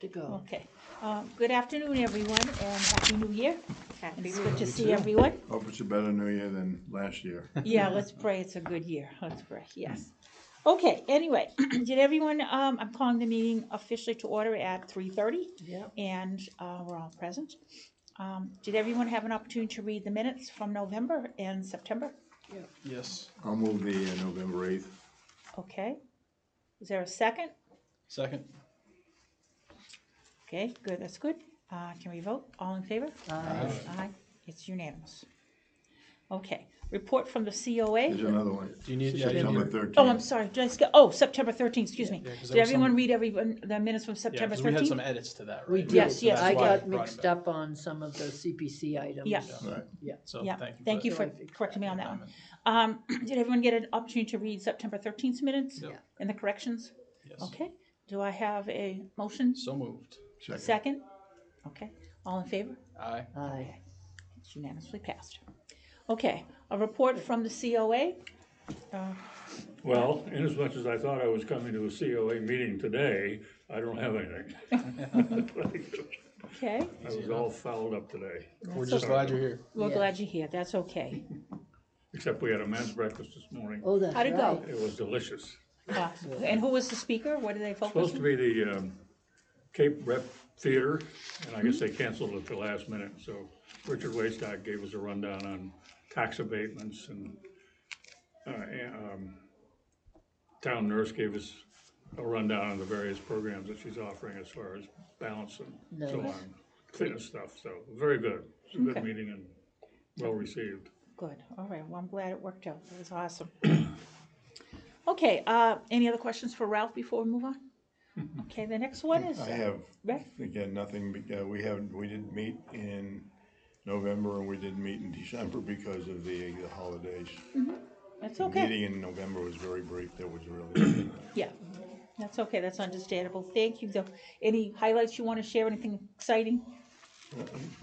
to go. Okay. Good afternoon, everyone, and Happy New Year. It's good to see too. everyone. Hope it's a better New Year than last year. Yeah, let's pray it's a good year. Let's pray, yes. Okay, anyway, did everyone, I'm calling the meeting officially to order at 3:30, Yep. and we're all present. Did everyone have an opportunity to read the minutes from November and September? Yes. I'll move the November 8th. Okay. Is there a second? Second. Okay, good, that's good. Can we vote? All in favor? Aye. Aye, it's unanimous. Okay, report from the COA. There's another one. Do you need, September 13th. Oh, I'm sorry, did I skip, oh, September 13th, excuse me. Yeah, 'cause Did there was everyone some- read the minutes from September because we had some 13th? edits to that, right? We did. Yes, yes. So I that's why I got brought it mixed back. up on some of the CPC items. Yeah. Right. So Yeah, thank you. for that. correcting me on that one. Did everyone get an opportunity to read September 13th minutes? Yep. And the corrections? Yes. Okay, do I have a motion? So moved. Second? Okay, all in favor? Aye. Aye. It's unanimously passed. Okay, a report from the COA. Well, inasmuch as I thought I was coming to a COA meeting today, I don't have anything. Okay, I was all fouled up today, We're just glad you're here. we're Yeah. glad you're here, that's okay. except we had a men's breakfast this morning. Oh, that's How'd it go? right. It was delicious. And who was the speaker? What did they focus Supposed to on? be the Cape Rep Theater, and I guess they canceled it at the last minute, so Richard Waystock gave us a rundown on tax abatements and town nurse gave us a rundown on the various programs that she's offering as far as balance and so Nice. on, fitness stuff, so very good. It's a good Okay. meeting and well received. Good, all right, well, I'm glad it worked out, that was awesome. Okay, any other questions for Ralph before we move on? Okay, the next one is, I have, Rick? again, nothing, we didn't meet in November and we didn't meet in December because of the holidays. That's The okay. meeting in November was very brief, that was really, Yeah, that's okay, that's understandable, thank you, though. Any highlights you want to share, anything exciting?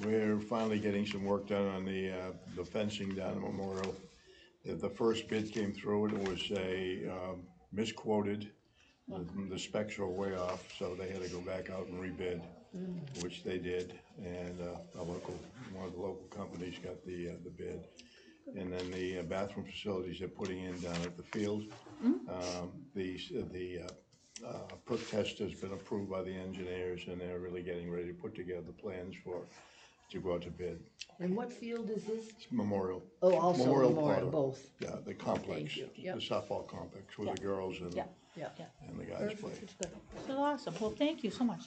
we're finally getting some work done on the fencing down at Memorial. The first bid came through and it was misquoted. The specs are way off, so they had to go back out and rebid, which they did. And one of the local companies got the bid. And then the bathroom facilities they're putting in down at the field. The perk test has been approved by the engineers and they're really getting ready to put together plans to go out to bid. And what field is this? It's Memorial. Oh, also Memorial, Potter. both. Yeah, the complex, Thank you. Yep. the softball complex where Yeah. the girls and Yeah. Yeah. the guys play. That's good. So awesome, well, thank you so much.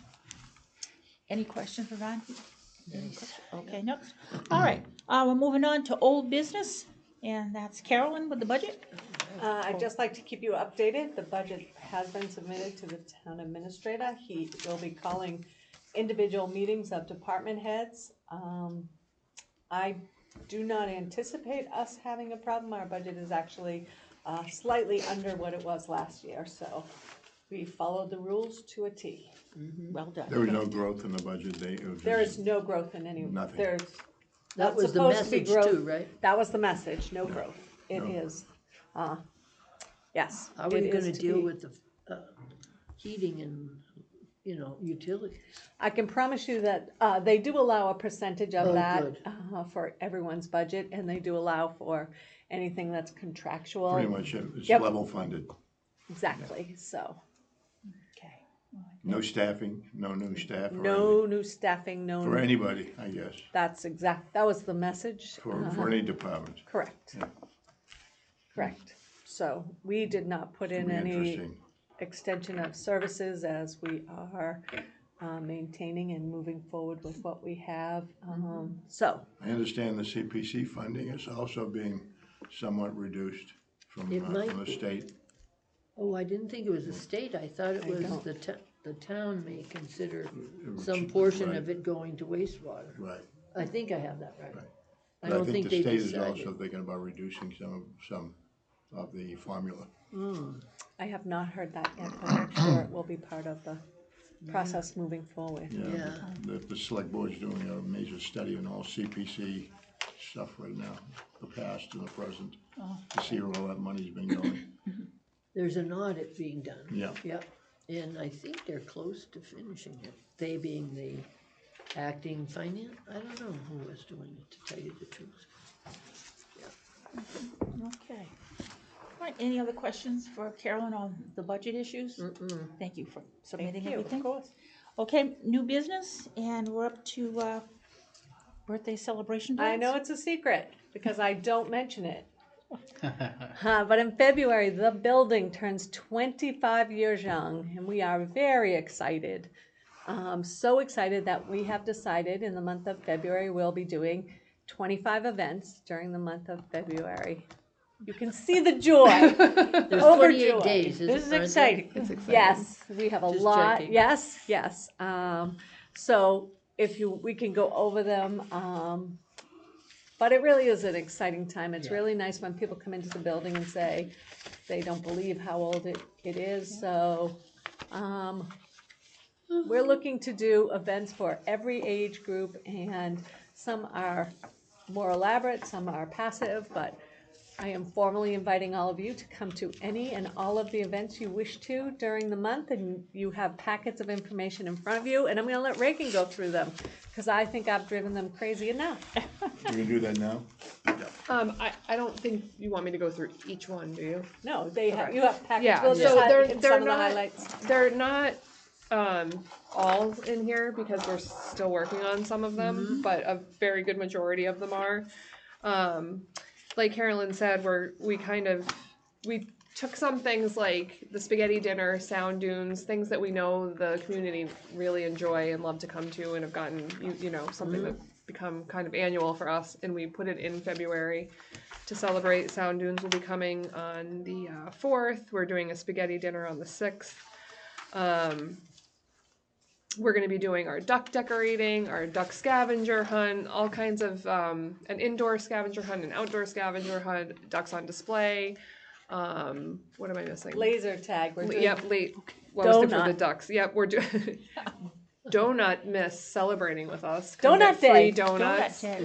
Any questions for Ron? Okay, no, all right, we're moving on to old business, and that's Carolyn with the budget. I'd just like to keep you updated. The budget has been submitted to the town administrator. He will be calling individual meetings of department heads. I do not anticipate us having a problem. Our budget is actually slightly under what it was last year, so we followed the rules to a T. Well done. There was no growth in the budget. There is no growth in any, Nothing. there's That not was the supposed to be message growth. too, right? That was the message, no growth. It No. is, yes. How are we it is gonna to deal be. with the heating and, utilities? I can promise you that they do allow a percentage of Oh, that good. for everyone's budget, and they do allow for anything that's contractual. Pretty much, it's Yep. level funded. Exactly, so, Okay. No staffing, no new staff or no new staffing, anything. no, For anybody, I guess, that was the message. for any department. Correct. Yeah. Correct. So we did not put in Be any interesting. extension of services as we are maintaining and moving forward with what we have. So, I understand the CPC funding is also being somewhat reduced from It might the be. state. Oh, I didn't think it was the state. I thought it I was don't. the town may consider was- some portion right. of it going to wastewater. Right. I think I have that right. Right. I But don't think the they state is decided. also thinking about reducing some of the formula. I have not heard that yet, but I'm sure it will be part of the process moving forward. Yeah. The select board's doing a major study on all CPC stuff right now, the past and the present, to see where all that money's been going. There's an audit being done. Yeah. Yep. And I think they're close to finishing it, they being the acting finance, I don't know who was doing it, to tell you the truth. Okay. All right, any other questions for Carolyn on the budget issues? Thank you for submitting Thank you, everything. of course. Okay, new business, and we're up to birthday celebration plans. I know it's a secret because I don't mention it. But in February, the building turns 25 years young, and we are very excited. So excited that we have decided in the month of February we'll be doing 25 events during the month of February. You can see the joy. There's Overjoyed. 28 days, isn't This is aren't there? exciting. It's exciting. Yes, we have a Just lot. checking. Yes, yes. So we can go over them. But it really is an exciting time. It's Yeah. really nice when people come into the building and say they don't believe how old it is. So we're looking to do events for every age group, and some are more elaborate, some are passive, but I am formally inviting all of you to come to any and all of the events you wish to during the month, and you have packets of information in front of you, and I'm gonna let Reagan go through them, because I think I've driven them crazy enough. We can do that now? I don't think you want me to go through each one, do you? No, you have packets, Yeah, we'll so just they're- hit they're some of the not- highlights. They're not all in here because we're still working on some of them, but a very good majority of them are. Like Carolyn said, we took some things like the spaghetti dinner, sound dunes, things that we know the community really enjoy and love to come to and have gotten, something that's become kind of annual for us, and we put it in February to celebrate. Sound dunes will be coming on the 4th. We're doing a spaghetti dinner on the 6th. We're going to be doing our duck decorating, our duck scavenger hunt, all kinds of an indoor scavenger hunt, an outdoor scavenger hunt, ducks on display. What am I missing? Laser tag, we're doing. Yep, late. What was it for the Donut. ducks? Yep, we're doing Donut Miss celebrating with us. Donut Get free day. donuts. Okay.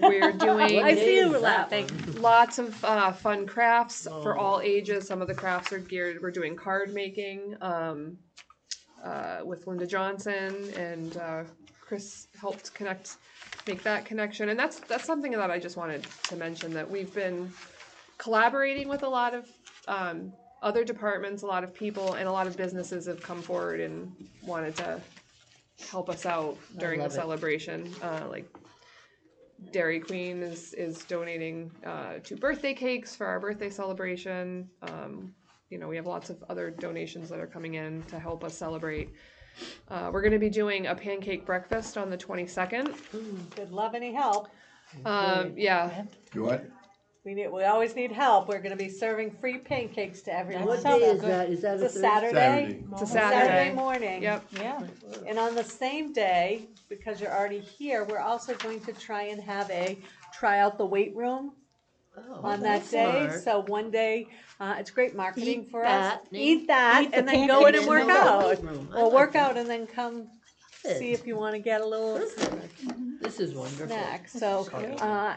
We're doing I see you That laughing. lots of fun crafts for all ages. Some of the crafts are geared. We're doing card making with Linda Johnson, and Chris helped make that connection. And that's something that I just wanted to mention, that we've been collaborating with a lot of other departments, a lot of people, and a lot of businesses have come forward and wanted to help us out during the love it. celebration. Like Dairy Queen is donating 2 birthday cakes for our birthday celebration. We have lots of other donations that are coming in to help us celebrate. We're going to be doing a pancake breakfast on the 22nd. Good love, any help. Yeah, You what? We always need help. We're gonna be serving free pancakes to everyone. What sounds day is good. that? Is that It's a a Thursday? Saturday. it's a Saturday Saturday. morning. Yep. Yeah. And on the same day, because you're already here, we're also going to try and have a try out the weight room Oh, on that that's day. smart. So one day, it's great marketing Eat for us. that, Eat that, Eat the and then go in pancakes and and work then go to the out. weight room. I Or like work that. out and then come see if you want to get a little This is wonderful. snack. So,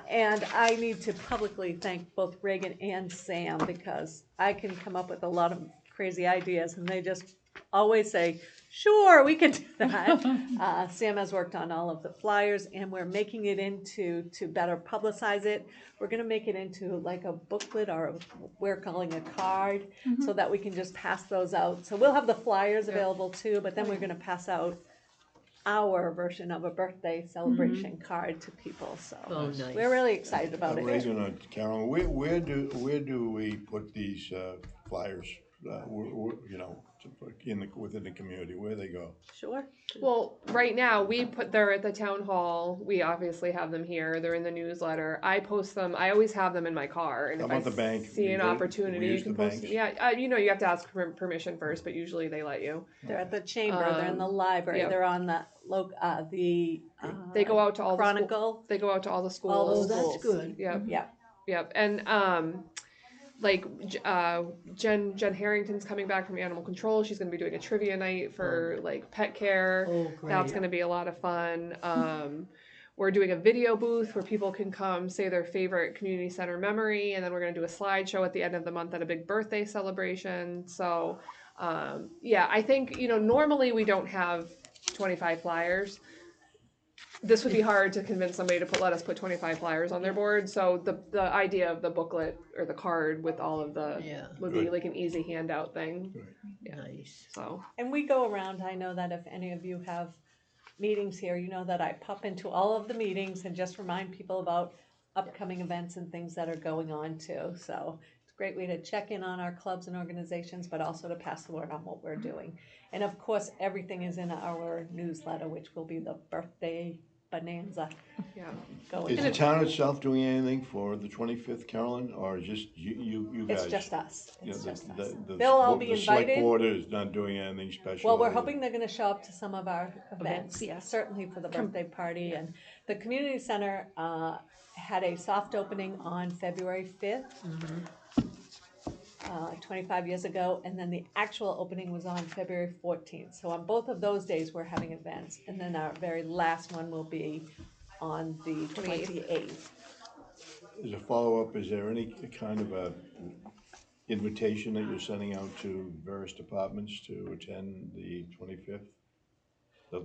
and I need to publicly thank both Reagan and Sam, because I can come up with a lot of crazy ideas and they just always say, sure, we can do that. Sam has worked on all of the flyers, and we're making it to better publicize it. We're gonna make it into like a booklet, or we're calling a card, so that we can just pass those out. So we'll have the flyers available too, but then we're gonna pass out our version of a birthday celebration card to people, so. Oh, nice. We're really excited about it. Reagan, Carolyn, where do we put these flyers? Within the community, where they go? Sure. Well, right now they're at the town hall. We obviously have them here. They're in the newsletter. I post them. I always have them in my car. And How if about I the bank? see Do an we opportunity, you use can the post. banks? Yeah, you have to ask for permission first, but usually they let you. They're at the chamber, they're in the library, yep. they're on the They go out to all Chronicle. They go out to all the schools. All Oh, the that's schools. good. Yep. Yep. Yep. And Jen Harrington's coming back from Animal Control. She's going to be doing a trivia night for like pet care. Oh, great. That's going to be a lot of fun. We're doing a video booth where people can come say their favorite community center memory, and then we're going to do a slideshow at the end of the month at a big birthday celebration. So Yeah, I think, normally we don't have 25 flyers. This would be hard to convince somebody to let us put 25 flyers on their board, so the idea of the booklet or the card with all of the, Yeah. would be like an easy handout thing, Nice. so. And we go around, I know that if any of you have meetings here, you know that I pop into all of the meetings and just remind people about upcoming events and things that are going on too. So it's a great way to check in on our clubs and organizations, but also to pass the word on what we're doing. And of course, everything is in our newsletter, which will be the birthday bonanza Yeah. going. Is the town itself doing anything for the 25th, Carolyn, or just you guys? It's just us. You know, It's just us. the They'll all be The select invited. board is not doing anything special. Well, we're hoping they're gonna show up to some of our Events, events, yeah. certainly for the birthday party. And the community center, had a soft opening on February 5th. 25 years ago, and then the actual opening was on February 14th. So on both of those days, we're having events. And then our very last one will be on the 28th. As a follow-up, is there any kind of a invitation that you're sending out to various departments to attend the 25th?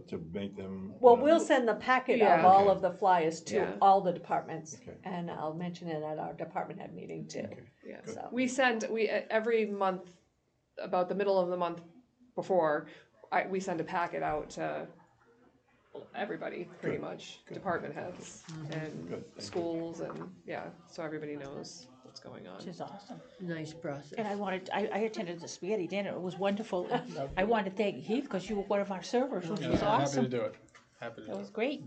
To make them? Well, we'll send the packet of Yeah. all Okay. of the flyers to Yeah. all the departments. Okay. And I'll mention it at our department head meeting too. Yeah, So. we every month, about the middle of the month before, we send a packet out to everybody, pretty much, department heads and Good, thank you. schools and, so everybody knows what's going on. Which is awesome. Nice process. And I attended the spaghetti dinner, it was wonderful. I wanted to thank Heath, because you were one of our servers, which Yeah, was I'm happy to awesome. do it. Happy to It do was it. great.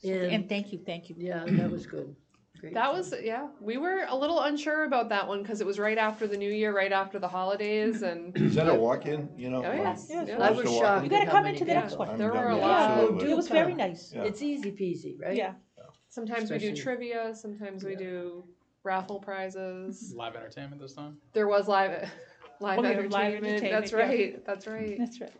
And, And thank you. yeah, that was good. Great That job. was, we were a little unsure about that one, cause it was right after the new year, right after the holidays, and, Is that a walk-in, you know? Oh, yeah. Yes. Yeah. I Just was a walk-in? shocked. You gotta at how come many into the people- next one. there were a Yeah, lot. absolutely. It was very nice. Yeah. It's easy peasy, right? Yeah. Sometimes we do Especially- trivia, sometimes we do raffle prizes. Live entertainment this time? There was live Oh, yeah, entertainment. live entertainment, That's yeah. right. That's right. That's right.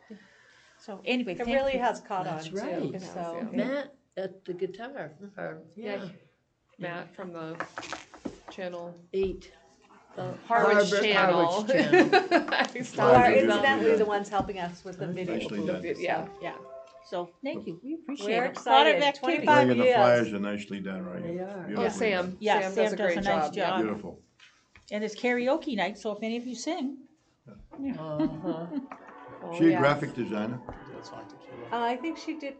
So anyway, It thank really you. has caught on That's too, right. It has, so. yeah. Matt at the guitar, yeah, Matt from the channel, 8. the Harwich channel. Harwich channel. Who Stop are Harwich, using incidentally yeah. the ones helping us with the video. Nicely the done. vid- Yeah, Yeah. So thank you. We appreciate We're it. A lot of excited. activity. 25 Greg and the years. flyers are nicely done, right? They are. Oh, Beautifully Sam. done. Yeah, Sam Sam does a great does a nice job. Yeah. job. Beautiful. And it's karaoke night, so if any of you sing, Uh-huh. Oh, She a yeah. graphic designer? That's fine, tequila. I think she did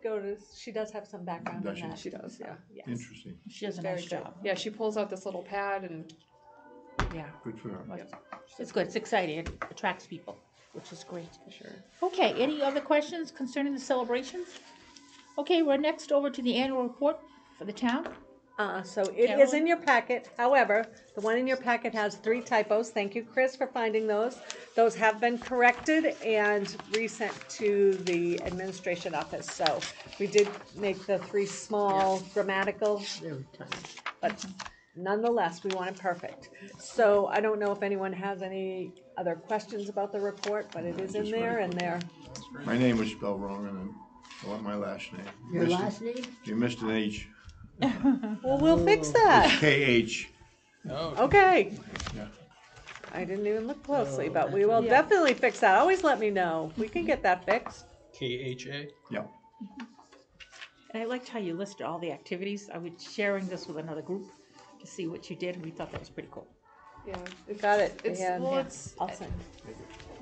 she does have some background Does in she? that. She does, yeah. Yes. Interesting. she does a Very nice good. job. Yeah, she pulls out this little pad and Yeah. Good for her. It's good. It's exciting. It attracts people, which is great. for sure. Okay, any other questions concerning the celebrations? Okay, we're next over to the annual report for the town. So it is in your packet. However, the one in your packet has 3 typos. Thank you, Chris, for finding those. Those have been corrected and resent to the administration office. So we did make the 3 small grammatical, They were tiny. but nonetheless, we want it perfect. So I don't know if anyone has any other questions about the report, but it is in Just there ready and for there. My name was spelled wrong and I want my last name. Your Missed it. last name? You missed an H. Well, we'll fix that. KH. Oh, Okay. Yeah. I didn't even look closely, but we that's will right. definitely fix that. Always let me know. We can get that fixed. KHA? Yeah. And I liked how you listed all the activities. I was sharing this with another group to see what you did, and we thought that was pretty cool. Yeah, it's, Got it. It's, And well, it's I'll send.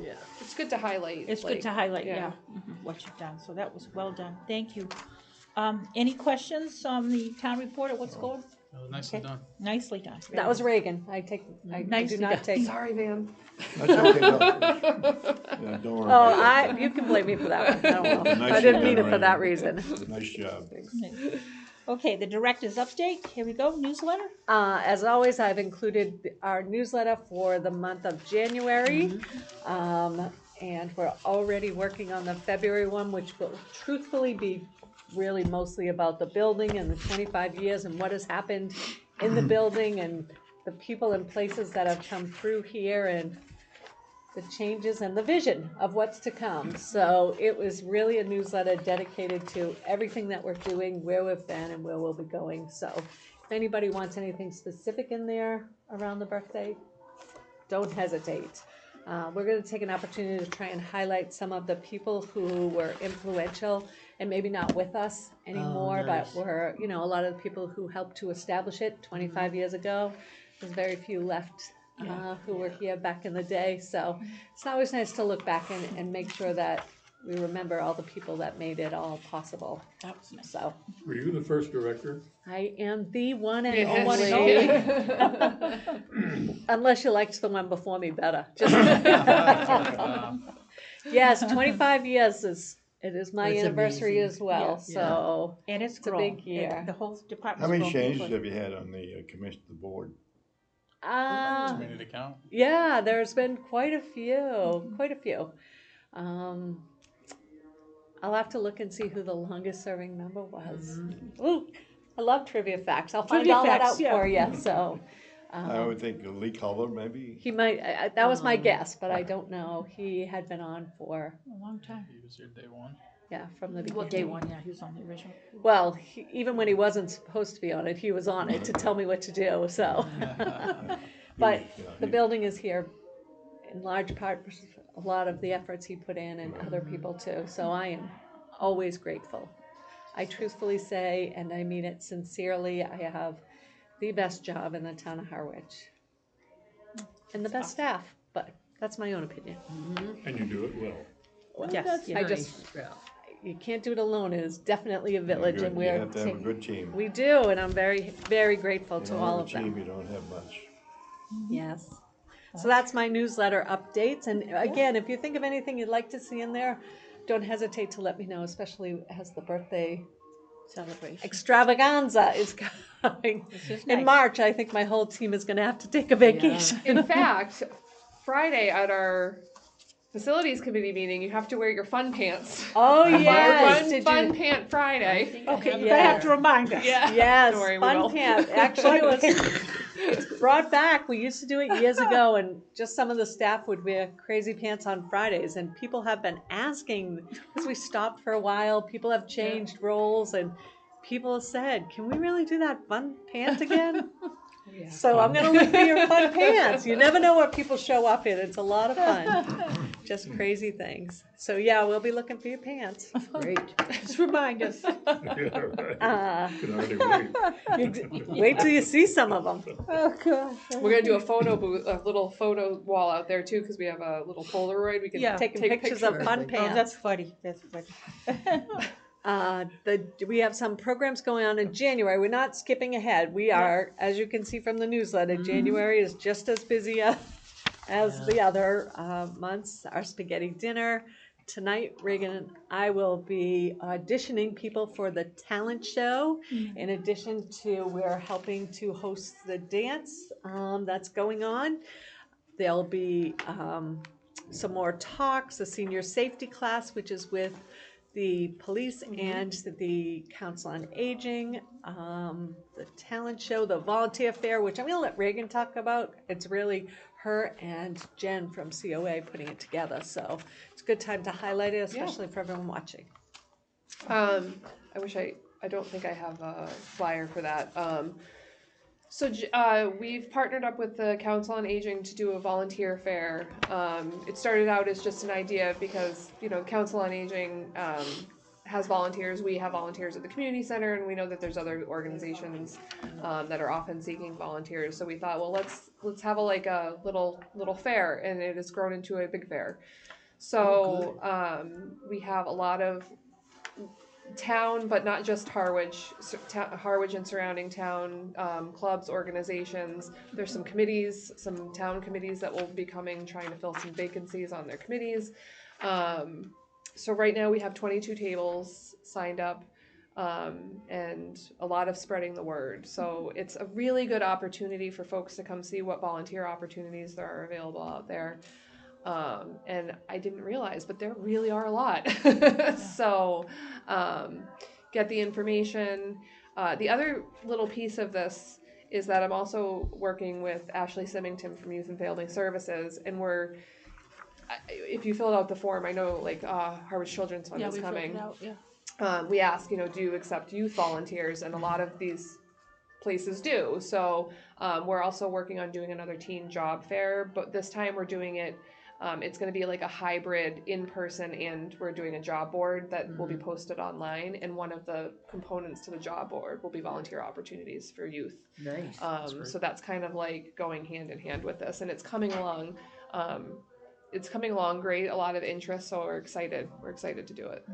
Yeah. good to highlight. It's good to highlight, yeah. yeah, what you've done. So that was well done. Thank you. Any questions on the town report or what's going? Nicely Okay. done. Nicely done. That was Reagan. I do Nicely not done. take. Sorry, Van. That's okay. No. Yeah, don't worry. Oh, about that. you can blame me for that one. I don't know. I Nicely didn't mean done, it for that Reagan. reason. Nice job. Okay, the director's update. Here we go, newsletter. As always, I've included our newsletter for the month of January. And we're already working on the February one, which will truthfully be really mostly about the building and the 25 years and what has happened in the building and the people and places that have come through here and the changes and the vision of what's to come. So it was really a newsletter dedicated to everything that we're doing, where we've been and where we'll be going. So if anybody wants anything specific in there around the birthday, don't hesitate. We're gonna take an opportunity to try and highlight some of the people who were influential and maybe not with us anymore, nice. but were, you know, a lot of the people who helped to establish it 25 years ago. There's very few left who were here back in the day, so it's always nice to look back and make sure that we remember all the people that made it all possible. That was nice. So Were you the first director? I am the one and Yes. only. Unless you liked the one before me better. Just yes, 25 years is my That's anniversary amazing. as well. Yeah. So And it's It's a grown. big year. The whole department's How many grown changes quickly. have you had on the commission, the board? Too many to count. yeah, there's been quite a few. I'll have to look and see who the longest serving member was. Ooh, I love trivia facts. I'll find Trivia all that facts, out yeah. for you. So I would think Lee Culver, maybe? he might. That was my guess, but I don't know. He had been on for A long time. He was here day one. from the beginning. Well, day one, yeah, he was on the original. Well, even when he wasn't supposed to be on it, he was on it to tell me what to do. So, but the building is here in large part a lot of the efforts he put in and other people too. So I am always grateful. I truthfully say, and I mean it sincerely, I have the best job in the town of Harwich and the best staff. But that's my own opinion. And you do it well. Yes, I just Yeah. you can't do it alone. It is definitely a village, Good. and You we're have to have a good team. we do, and I'm very, very grateful You to don't all have of a team, them. you don't have much. Yes. So that's my newsletter updates. And again, if you think of anything you'd like to see in there, don't hesitate to let me know, especially as the birthday Celebration. extravaganza is coming. is In nice. March, I think my whole team is going to have to take a vacation. In fact, Friday at our facilities committee meeting, you have to wear your fun pants. Oh, yes. Fun, Did fun you? pant Friday. Okay, Yeah. you're gonna have to remind us. Yeah. Yes, Don't worry, we fun will. camp. Actually, it's brought back. We used to do it years ago, and just some of the staff would wear crazy pants on Fridays. And people have been asking, because we stopped for a while, people have changed roles, and people have said, can we really do that fun pant again? So I'm going to look for your fun pants. You never know what people show up in. It's a lot of fun. Just crazy things. So yeah, we'll be looking for your pants. Great. Just remind us. Yeah, right. Can hardly wait. Wait till you see some of them. Oh, gosh. We're gonna do a photo booth, a little photo wall out there too, because we have a little Polaroid. We can Yeah. Taking take pictures of fun Oh, Oh, pants. that's funny, that's funny. We have some programs going on in January. We're not skipping ahead. We are, as you can see from the newsletter, January is just as busy as the other months. Our spaghetti dinner. Tonight, Reagan and I will be auditioning people for the talent show. In addition to, we're helping to host the dance that's going on. There'll be some more talks, a senior safety class, which is with the police and the Council on Aging, the talent show, the volunteer fair, which I'm going to let Reagan talk about. It's really her and Jen from COA putting it together. So it's a good time to highlight it, especially for everyone watching. I wish I don't think I have a flyer for that. So we've partnered up with the Council on Aging to do a volunteer fair. It started out as just an idea because, you know, Council on Aging has volunteers. We have volunteers at the community center, and we know that there's other organizations that are often seeking volunteers. So we thought, well, let's have a little fair, and it has grown into a big fair. So we have a lot of town, but not just Harwich, Harwich and surrounding town clubs, organizations. There's some committees, some town committees that will be coming, trying to fill some vacancies on their committees. So right now we have 22 tables signed up, and a lot of spreading the word. So it's a really good opportunity for folks to come see what volunteer opportunities there are available out there. And I didn't realize, but there really are a lot. So get the information. The other little piece of this is that I'm also working with Ashley Symington from Youth and Family Services, and if you filled out the form, I know Harvard Children's Fund is coming. We ask, do you accept youth volunteers? And a lot of these places do. So we're also working on doing another teen job fair, but this time we're doing it It's going to be like a hybrid in person, and we're doing a job board that will be posted online. And one of the components to the job board will be volunteer opportunities for youth. Nice. So that's kind of like going hand in hand with this, and it's coming along. It's coming along great. A lot of interest, so we're excited. We're excited to do it.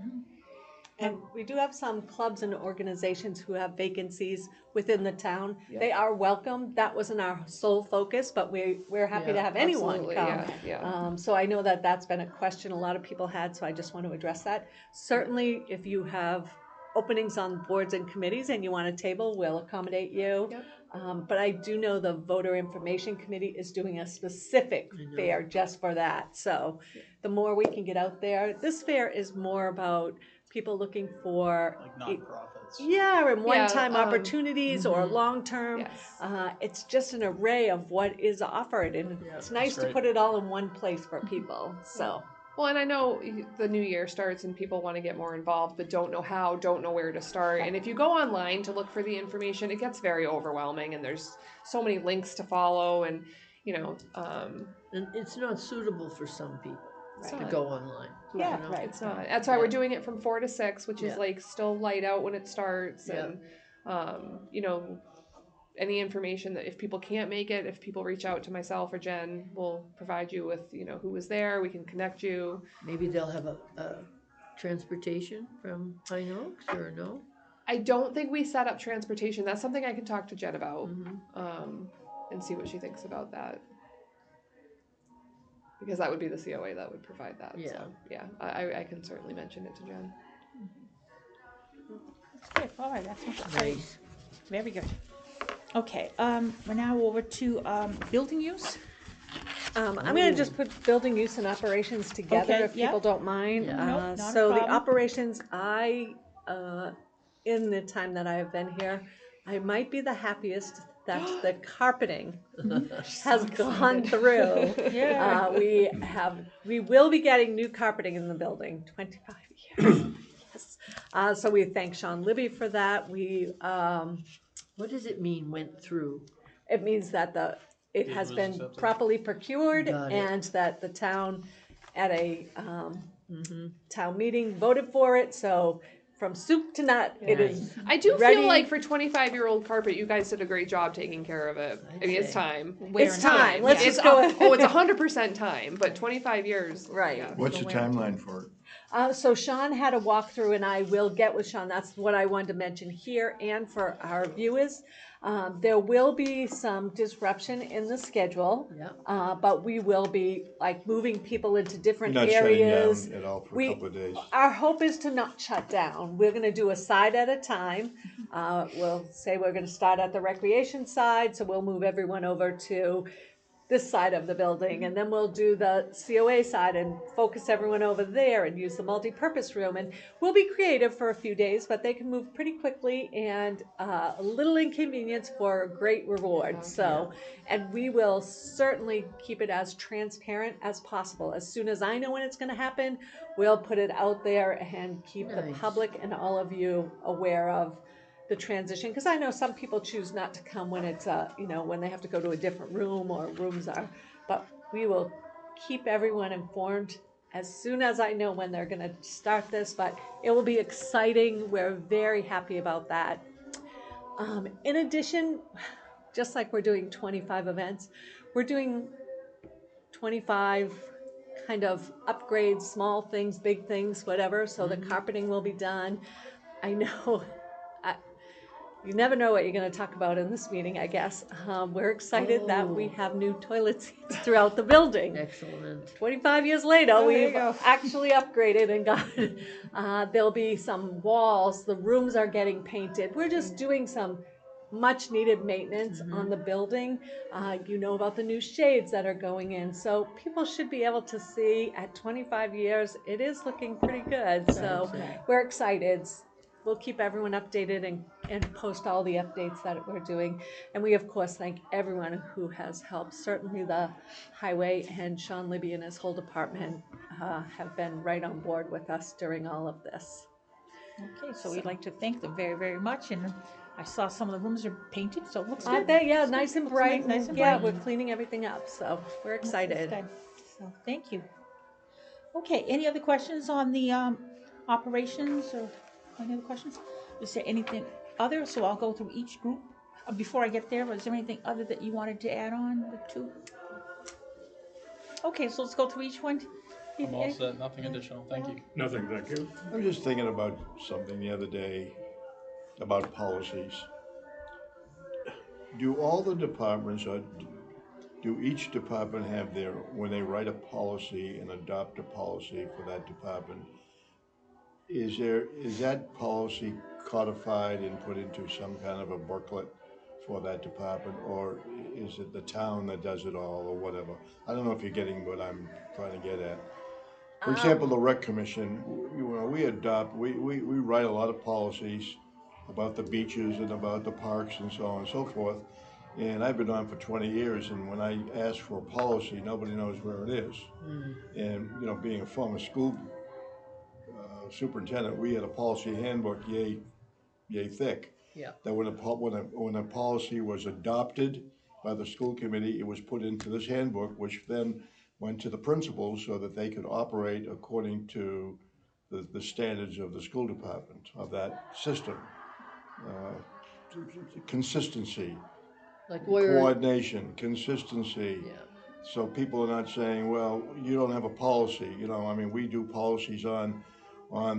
And we do have some clubs and organizations who have vacancies within the town. Yeah. They are welcome. That wasn't our sole focus, but we're happy to have anyone Absolutely, come. yeah. So I know that that's been a question a lot of people had, so I just want to address that. Certainly, if you have openings on boards and committees and you want a table, we'll accommodate you. Yep. But I do know the voter information committee is doing a specific fair just for that. So the more we can get out there, this fair is more about people looking for Like nonprofits. and one-time Yeah, opportunities or long-term. Yes. It's just an array of what is offered, and it's nice to great. put it all in one place for people. So Well, and I know the new year starts and people want to get more involved, but don't know how, don't know where to start. And if you go online to look for the information, it gets very overwhelming, and there's so many links to follow, and And it's not suitable for some people to not. go online. Yeah, you know? right. It's not. That's why we're doing it from 4 to 6, which is Yeah. like still light out when it starts, Yeah. and any information that if people can't make it, if people reach out to myself or Jen, we'll provide you with who was there. We can connect you. Maybe they'll have a transportation from Pine Oaks, or no? I don't think we set up transportation. That's something I can talk to Jen about, and see what she thinks about that. Because that would be the COA that would provide that. Yeah. So, yeah, I can certainly mention it to Jen. That's good. All right, that's great. Nice. Very good. Okay, we're now over to building use. I'm going to just put building use and operations together Okay, if people don't mind. Yeah. Nope, not a So the problem. operations, in the time that I have been here, I might be the happiest that the carpeting has gone through. Yeah. We will be getting new carpeting in the building, 25 years. Yes. So we thank Sean Libby for that. What does it mean, went through? It means that it Bid has was been accepted. properly procured, Got it. and that the town at a town meeting voted for it. So from soup to nut, it is. I do Ready? feel like for 25-year-old carpet, you guys did a great job taking care of it. I mean, it's say. time. It's time. Let's It's just go. it's 100% time, but 25 years. Right. Yeah. What's the timeline for it? So Sean had a walkthrough, and I will get with Sean. That's what I wanted to mention here and for our viewers. There will be some disruption in the schedule, but we will be like moving people into different Not areas. shutting down at all for a couple of days. Our hope is to not shut down. We're going to do a side at a time. We'll say we're going to start at the recreation side, so we'll move everyone over to this side of the building, and then we'll do the COA side and focus everyone over there and use the multi-purpose room. And we'll be creative for a few days, but they can move pretty quickly, and a little inconvenience for a great reward. So, and we will certainly keep it as transparent as possible. As soon as I know when it's going to happen, we'll put it out there and keep the Nice. public and all of you aware of the transition, because I know some people choose not to come when it's when they have to go to a different room or rooms are, but we will keep everyone informed as soon as I know when they're going to start this. But it will be exciting. We're very happy about that. In addition, just like we're doing 25 events, we're doing 25 kind of upgrades, small things, big things, whatever. So the carpeting will be done. I know. You never know what you're going to talk about in this meeting, I guess. We're excited that we have new toilet seats throughout the building. Excellent. 25 years later, there you we've go. actually upgraded and got, there'll be some walls, the rooms are getting painted. We're just doing some much needed maintenance on the building. You know about the new shades that are going in. So people should be able to see at 25 years, it is looking pretty good. So we're excited. We'll keep everyone updated and post all the updates that we're doing. And we, of course, thank everyone who has helped. Certainly the highway and Sean Libby and his whole department have been right on board with us during all of this. Okay, so we'd like to thank them very, very much. And I saw some of the rooms are painted, so it looks good. Nice and bright. nice and Yeah, bright. we're cleaning everything up, so we're That's excited. good. So, thank you. Okay, any other questions on the, operations or any other questions? Is there anything other? So I'll go through each group. Before I get there, was there anything other that you wanted to add on to? Okay, so let's go through each one. I'm all set, nothing additional, thank you. Nothing, thank you. I was just thinking about something the other day about policies. Do all the departments, or do each department have their, when they write a policy and adopt a policy for that department, is that policy codified and put into some kind of a booklet for that department, or is it the town that does it all, or whatever? I don't know if you're getting what I'm trying to get at. For example, the rec commission, we write a lot of policies about the beaches and about the parks and so on and so forth. And I've been on for 20 years, and when I ask for a policy, nobody knows where it is. And, being a former school superintendent, we had a policy handbook yay thick. Yeah. That when a policy was adopted by the school committee, it was put into this handbook, which then went to the principals so that they could operate according to the standards of the school department, of that system. Consistency, Like where, coordination, consistency. yeah, So people are not saying, well, you don't have a policy, we do policies on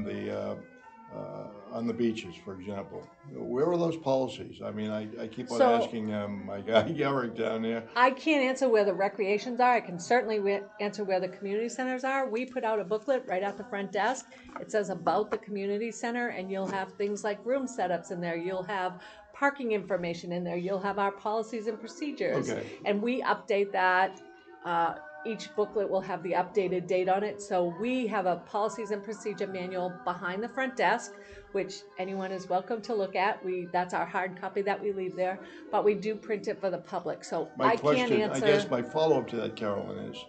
the beaches, for example. Where are those policies? I keep on So- asking my guy Garrick down there. I can't answer where the recreations are. I can certainly answer where the community centers are. We put out a booklet right at the front desk. It says about the community center, and you'll have things like room setups in there. You'll have parking information in there. You'll have our policies and procedures. Okay. And we update that. Each booklet will have the updated date on it. So we have a policies and procedure manual behind the front desk, which anyone is welcome to look at. That's our hard copy that we leave there, but we do print it for the public. So My I can't question, answer. I guess my follow-up to that, Carolyn, is,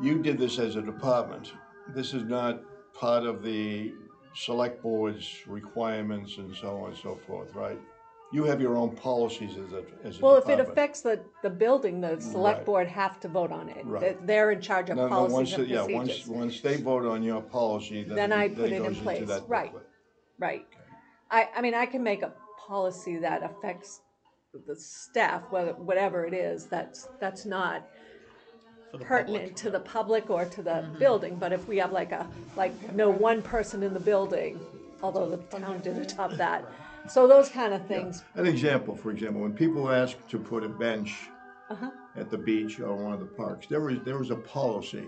you did this as a department. This is not part of the select board's requirements and so on and so forth, right? You have your own policies as a Well, if it department. affects the building, the select Right. board have to vote on it. Right. They're in charge of No, policies and procedures. once they vote on your policy, Then I put it in goes into place. that Right. booklet. Right. I can make a policy that affects the staff, whatever it is, that's not For the pertinent public. to the public or to the building, but if we have like no one person in the building, although the town did adopt that. So those kind of things. An example, for example, when people ask to put a bench Uh-huh. at the beach or one of the parks, there was a policy.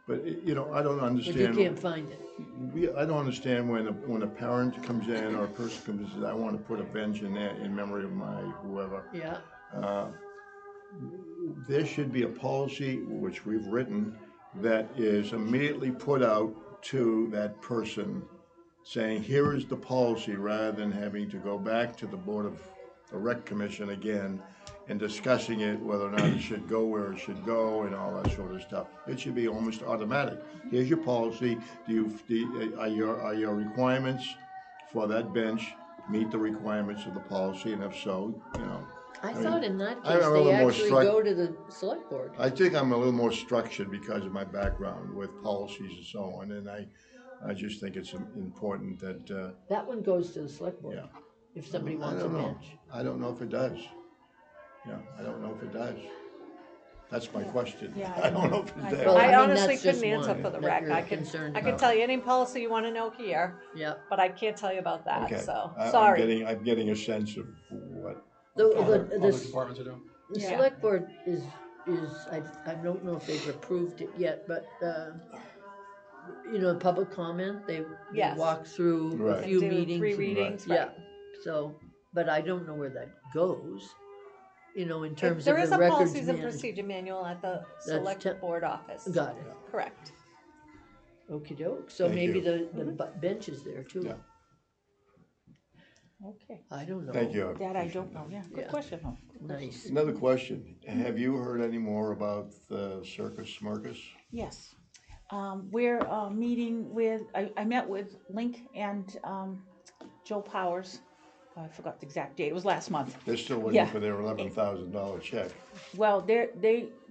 But, I don't but you understand. can't find it. I don't understand when a parent comes in or a person comes in and says, I want to put a bench in there in memory of my whoever. Yeah, There should be a policy, which we've written, that is immediately put out to that person saying, here is the policy, rather than having to go back to the Board of the Rec Commission again and discussing it, whether or not it should go where it should go and all that sort of stuff. It should be almost automatic. Here's your policy. Are your requirements for that bench meet the requirements of the policy? And if so, I mean, thought in that I'm case, a they little more actually struck- go to the select board. I think I'm a little more structured because of my background with policies and so on, and I just think it's important that, That one goes to the select board, yeah. if somebody I wants a don't know. bench. I don't know if it does. Yeah, I don't know if it does. That's my question. Yeah, I don't know if it does. Well, I I mean, honestly that's just couldn't answer one for the that rec. you're I can concerned tell you any policy you wanna know here, Yeah, but I can't tell you about that, Okay. so, I'm sorry. getting a sense of what. Other the departments are doing. The Yeah. select board is, I don't know if they've approved it yet, but, public comment, they Yes. walk through a Right. few Do meetings. 3 and- readings, Yeah, right. so, but I don't know where that goes, in terms of There is the a records policies and management. procedure manual at the That's select board office. Got it, Correct. okey doke, so Thank maybe you. the bench is there too. Yeah. Okay, I don't know. Thank you. that I don't know, yeah, good Yeah. question, though. Nice. Another question. Have you heard any more about the Circus Smirkus? Yes. We're meeting with, I met with Link and Joe Powers I forgot the exact date, it was last month. They're still waiting Yeah. for their $11,000 check. Well,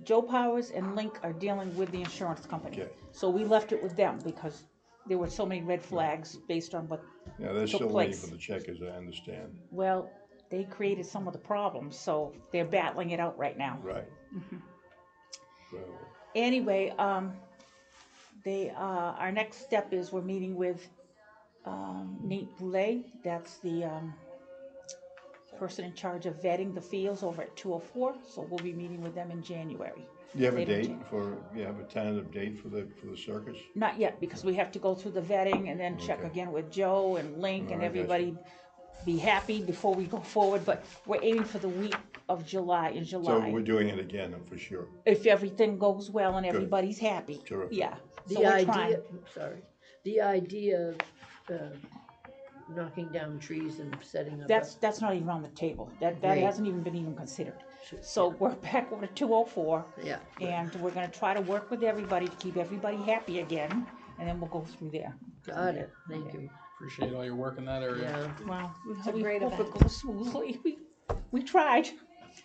Joe Powers and Link are dealing with the insurance company. Okay. So we left it with them because there were so many red flags based on what, Yeah, they're Took still waiting place. for the check, as I understand. well, they created some of the problems, so they're battling it out right now. Right. So, Anyway, our next step is we're meeting with, Nate Boulay, that's the, person in charge of vetting the fields over at 204, so we'll be meeting with them in January. do you have a Later in date January. you have a tentative date for the circus? Not yet, because we have to go through the vetting and then check Okay. again with Joe and Link and I got you. everybody, be happy before we go forward, but we're aiming for the week of July, in So July. we're doing it again, for sure. If everything goes well and everybody's happy. Terrific. Yeah, so The we're idea, trying. the idea of, knocking down trees and setting up. That's not even on the table. That Great. hasn't even been considered. So we're back over to 204. Yeah. And we're gonna try to work with everybody to keep everybody happy again, and then we'll go through there. Got it, thank you. Appreciate all your work in that area. Yeah. Well, a we great hope event. it goes smoothly. We tried.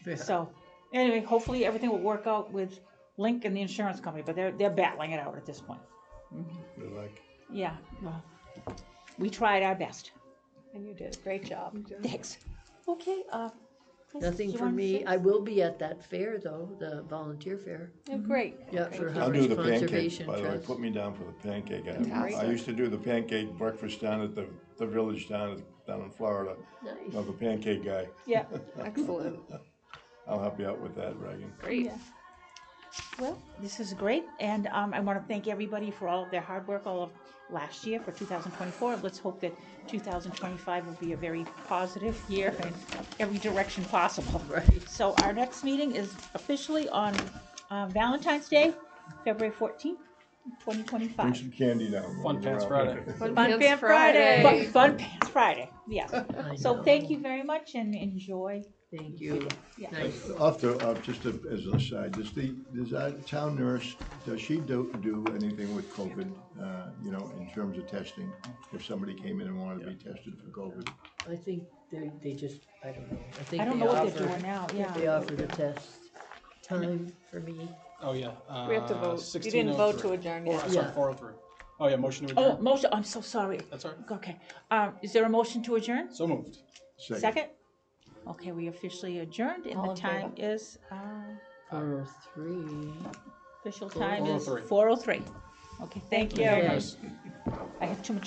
Yeah. So, anyway, hopefully everything will work out with Link and the insurance company, but they're battling it out at this point. Good luck. Yeah, well, we tried our best. And you did a great job. Thanks. Okay, Chris, Nothing do you for wanna me. say- I will be at that fair though, the volunteer fair. Oh, great. Yeah, for I'll do Harwich the pancakes, Conservation by the way, Trust. put me down for the pancake. Fantastic. I used to do the pancake breakfast down at the village down in Florida. Nice. I'm a pancake guy. Yeah, Excellent. I'll help you out with that, Reagan. Great. Yeah. Well, this is great, and I want to thank everybody for all of their hard work all of last year for 2024. Let's hope that 2025 will be a very positive year in every direction possible. Right. So our next meeting is officially on Valentine's Day, February 14th, Bring 2025. some candy down. Fun while we're Pants out. Friday. Fun Fun Pants Pants Friday. Friday. Fun Pants Friday, yes. I So know. thank you very much and enjoy. Thank you. Yeah. Nice. Just as an aside, does our town nurse, does she do anything with COVID, in terms of testing? If somebody came in and wanted to be tested for COVID? I think they just, I don't know. I think I don't they know what offer- they're doing now, yeah. They offer the test time for me. Oh, yeah. We have to vote. You didn't 16:03. vote to adjourn yet. Sorry, Yeah. 4:03. Oh, yeah, motion to Oh, adjourn? motion, I'm so sorry. That's all right. Okay, is there a motion to adjourn? So moved. Second? Okay, we officially adjourned and All the in time is, 4:03. official time is 4:03. 4:03. Okay, thank you. Okay. Nice. I have too much